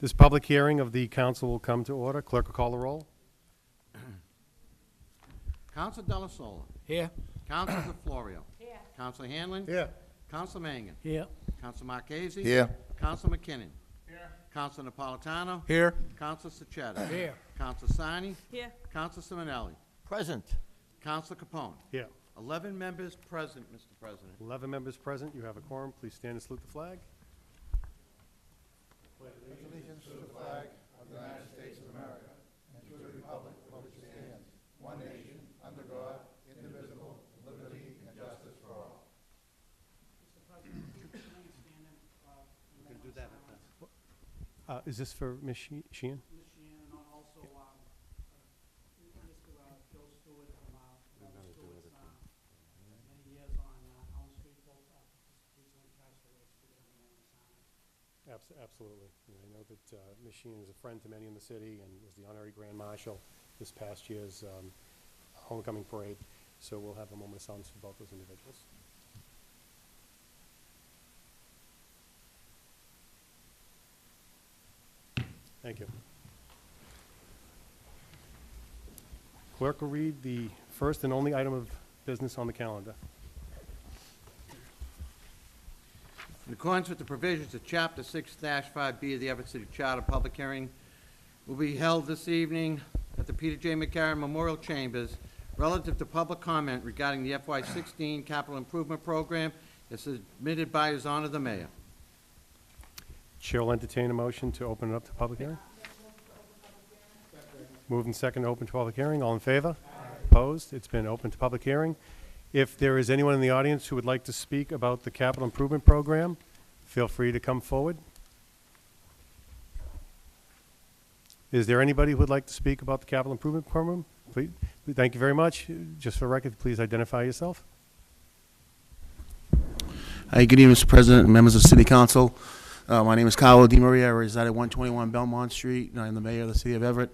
This public hearing of the council will come to order. Clerk will call the roll. Counsel Delasola. Here. Counsel DeFlorio. Here. Counsel Hanlon. Here. Counsel Mangan. Here. Counsel Marchese. Here. Counsel McKinnon. Here. Counsel Napolitano. Here. Counsel Sachetta. Here. Counsel Sani. Here. Counsel Simonelli. Present. Counsel Capone. Here. 11 members present, Mr. President. 11 members present. You have a quorum. Please stand and salute the flag. Is this for Ms. Sheehan? Ms. Shannon, also, Mr. Joe Stewart from Robert Stewart's many years on Elm Street, both recently passed away. Absolutely. And I know that Ms. Sheehan is a friend to many in the city and was the honorary grand marshal this past year's homecoming parade. So we'll have a moment of silence for both those individuals. Thank you. Clerk will read the first and only item of business on the calendar. In accordance with the provisions of Chapter 6-5B of the Everett City Charter, public hearing will be held this evening at the Peter J. McCarron Memorial Chambers relative to public comment regarding the FY16 Capital Improvement Program as submitted by His Honor the Mayor. Chair will entertain a motion to open it up to public hearing. Moved and second to open to public hearing. All in favor? Opposed? It's been open to public hearing. If there is anyone in the audience who would like to speak about the capital improvement program, feel free to come forward. Is there anybody who would like to speak about the capital improvement program? Please, thank you very much. Just for the record, please identify yourself. Hi, good evening, Mr. President and members of City Council. My name is Carlo Di Maria. I reside at 121 Belmont Street, and I'm the mayor of the city of Everett.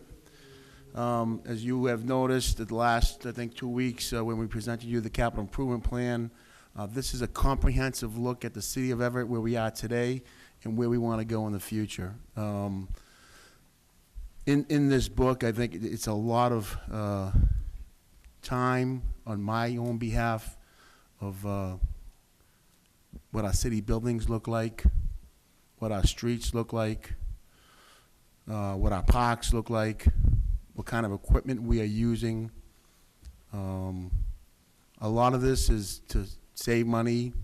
As you have noticed, the last, I think, 2 weeks when we presented you the capital improvement plan, this is a comprehensive look at the city of Everett, where we are today and where we want to go in the future. In this book, I think it's a lot of time on my own behalf of what our city buildings look like, what our streets look like, what our parks look like, what kind of equipment we are using. A lot of this is to save money.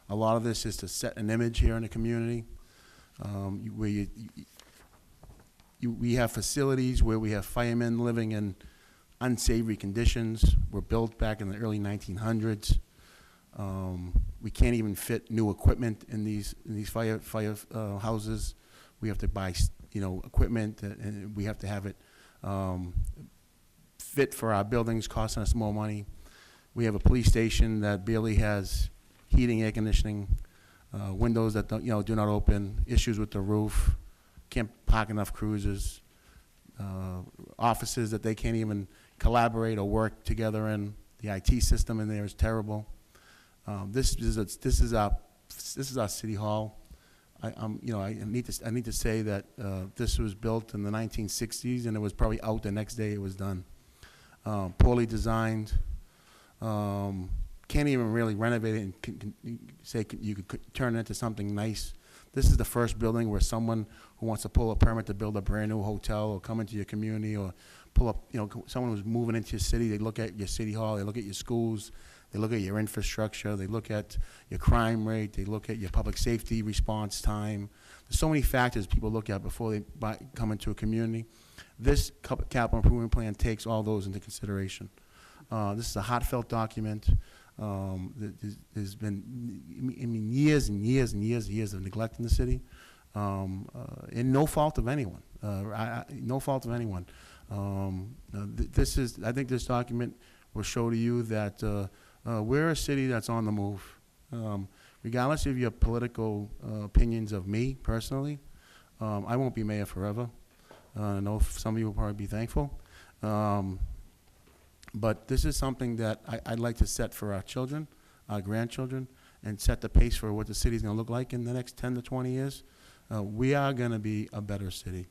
A lot of this is to set an image here in the community, where we have facilities where we have firemen living in unsavory conditions. Were built back in the early 1900s. We can't even fit new equipment in these fire houses. We have to buy, equipment, and we have to have it fit for our buildings, costing us more money. We have a police station that barely has heating, air conditioning, windows that do not open, issues with the roof, can't park enough cruisers, offices that they can't even collaborate or work together in. The IT system in there is terrible. This is our city hall. I need to say that this was built in the 1960s, and it was probably out the next day it was done. Poorly designed. Can't even really renovate it and say you could turn it into something nice. This is the first building where someone who wants to pull a permit to build a brand new hotel or come into your community or pull up, someone who's moving into your city, they look at your city hall, they look at your schools, they look at your infrastructure, they look at your crime rate, they look at your public safety response time. There's so many factors people look at before they come into a community. This capital improvement plan takes all those into consideration. This is a heartfelt document. There's been years and years and years and years of neglect in the city, and no fault of anyone. No fault of anyone. I think this document will show to you that we're a city that's on the move. Regardless of your political opinions of me personally, I won't be mayor forever. I know some of you will probably be thankful. But this is something that I'd like to set for our children, our grandchildren, and set the pace for what the city's going to look like in the next 10 to 20 years. We are going to be a better city.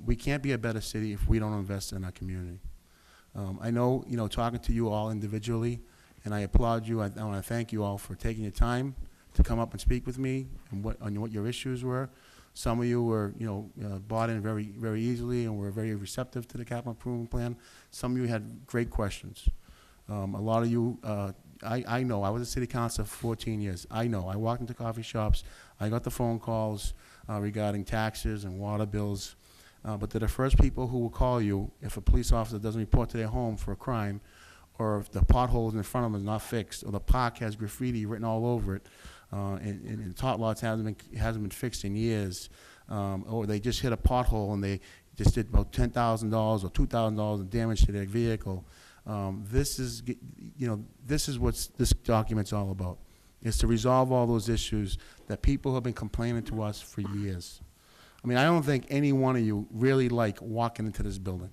We can't be a better city if we don't invest in our community. I know, talking to you all individually, and I applaud you. I want to thank you all for taking your time to come up and speak with me and on what your issues were. Some of you were, bought in very, very easily and were very receptive to the capital improvement plan. Some of you had great questions. A lot of you, I know, I was a city councilor for 14 years. I know, I walked into coffee shops, I got the phone calls regarding taxes and water bills, but they're the first people who will call you if a police officer doesn't report to their home for a crime, or if the potholes in front of them is not fixed, or the park has graffiti written all over it, and the tot lots hasn't been fixed in years, or they just hit a pothole and they just did about $10,000 or $2,000 in damage to their vehicle. This is what this document's all about, is to resolve all those issues that people have been complaining to us for years. I mean, I don't think any one of you really like walking into this building.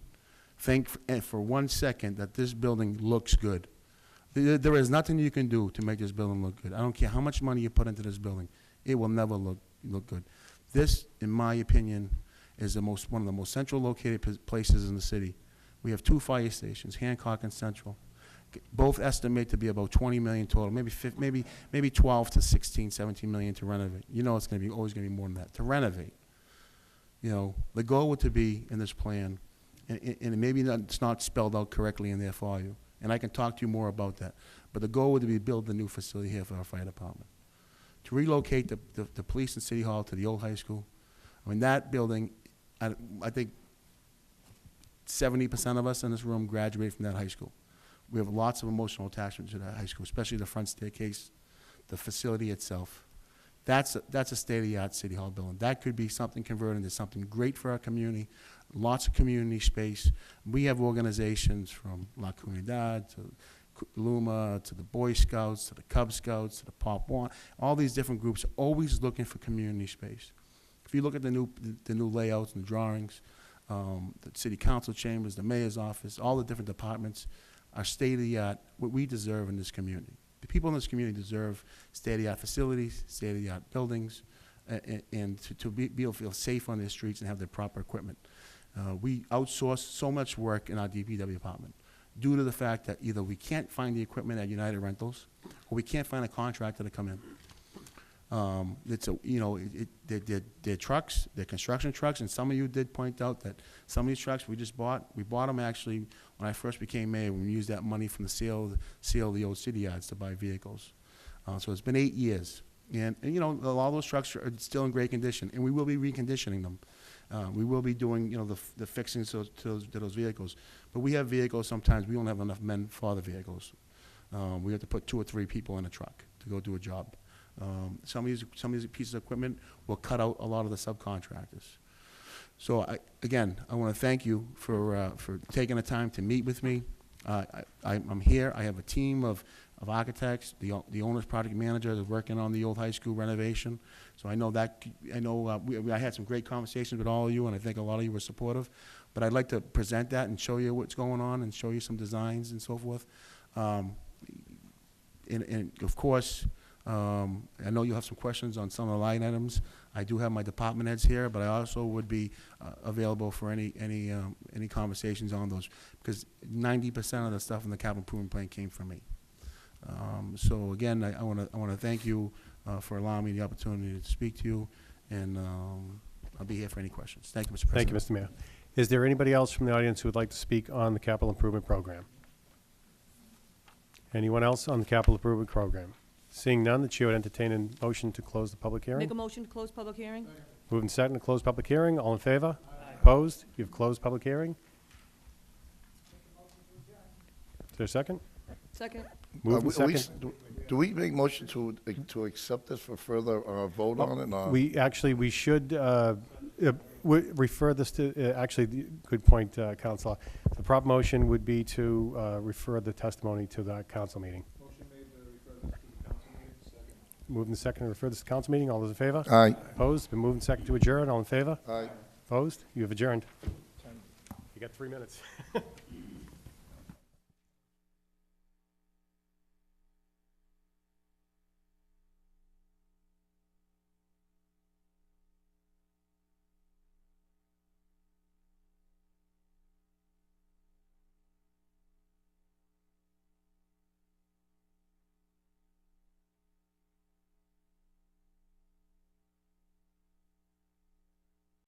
Think for 1 second that this building looks good. There is nothing you can do to make this building look good. I don't care how much money you put into this building. It will never look good. This, in my opinion, is one of the most central located places in the city. We have 2 fire stations, Hancock and Central. Both estimate to be about 20 million total, maybe 12 to 16, 17 million to renovate. It's going to be always going to be more than that to renovate. The goal would to be in this plan, and maybe it's not spelled out correctly in there for you, and I can talk to you more about that. But the goal would be to build a new facility here for our fire department, to relocate the police and city hall to the old high school. I mean, that building, I think 70% of us in this room graduated from that high school. We have lots of emotional attachment to that high school, especially the front staircase, the facility itself. That's a state-of-the-art city hall building. That could be something converted into something great for our community, lots of community space. We have organizations from La Comunidad to Luma to the Boy Scouts to the Cub Scouts to the Pop One. All these different groups are always looking for community space. If you look at the new layouts and the drawings, the city council chambers, the mayor's office, all the different departments are state-of-the-art, what we deserve in this community. The people in this community deserve state-of-the-art facilities, state-of-the-art buildings, and to be able to feel safe on their streets and have their proper equipment. We outsource so much work in our DPW department due to the fact that either we can't find the equipment at United Rentals, or we can't find a contractor to come in. They're trucks, they're construction trucks, and some of you did point out that some of these trucks we bought them actually when I first became mayor, when we used that money from the sale of the old city yards to buy vehicles. So it's been 8 years. And a lot of those trucks are still in great condition, and we will be reconditioning them. We will be doing, the fixings to those vehicles. But we have vehicles, sometimes we don't have enough men for the vehicles. We have to put 2 or 3 people in a truck to go do a job. Some of these pieces of equipment will cut out a lot of the subcontractors. So I want to thank you for taking the time to meet with me. I'm here. I have a team of architects. The owner's project manager is working on the old high school renovation. So I had some great conversations with all of you, and I think a lot of you were supportive. But I'd like to present that and show you what's going on and show you some designs and so forth. And of course, I know you'll have some questions on some of the line items. I do have my department heads here, but I also would be available for any conversations on those, because 90% of the stuff in the capital improvement plan came from me. So again, I want to thank you for allowing me the opportunity to speak to you, and I'll be here for any questions. Thank you, Mr. President. Thank you, Mr. Mayor. Is there anybody else from the audience who would like to speak on the capital improvement program? Anyone else on the capital improvement program? Seeing none, the chair would entertain a motion to close the public hearing. Make a motion to close public hearing? Moving second to close public hearing. All in favor? Opposed? You've closed public hearing. Is there a second? Second. Moved and second. Do we make motion to accept this for further vote on it? or- We should refer this to, actually, good point, Counselor. The proper motion would be to refer the testimony to the council meeting. Motion made to refer this to the council meeting, second. Moved and second to refer this to council meeting. All those in favor? Aye. Opposed? Been moved and second to adjourn. All in favor? Aye. Opposed? You have adjourned. You got 3 minutes.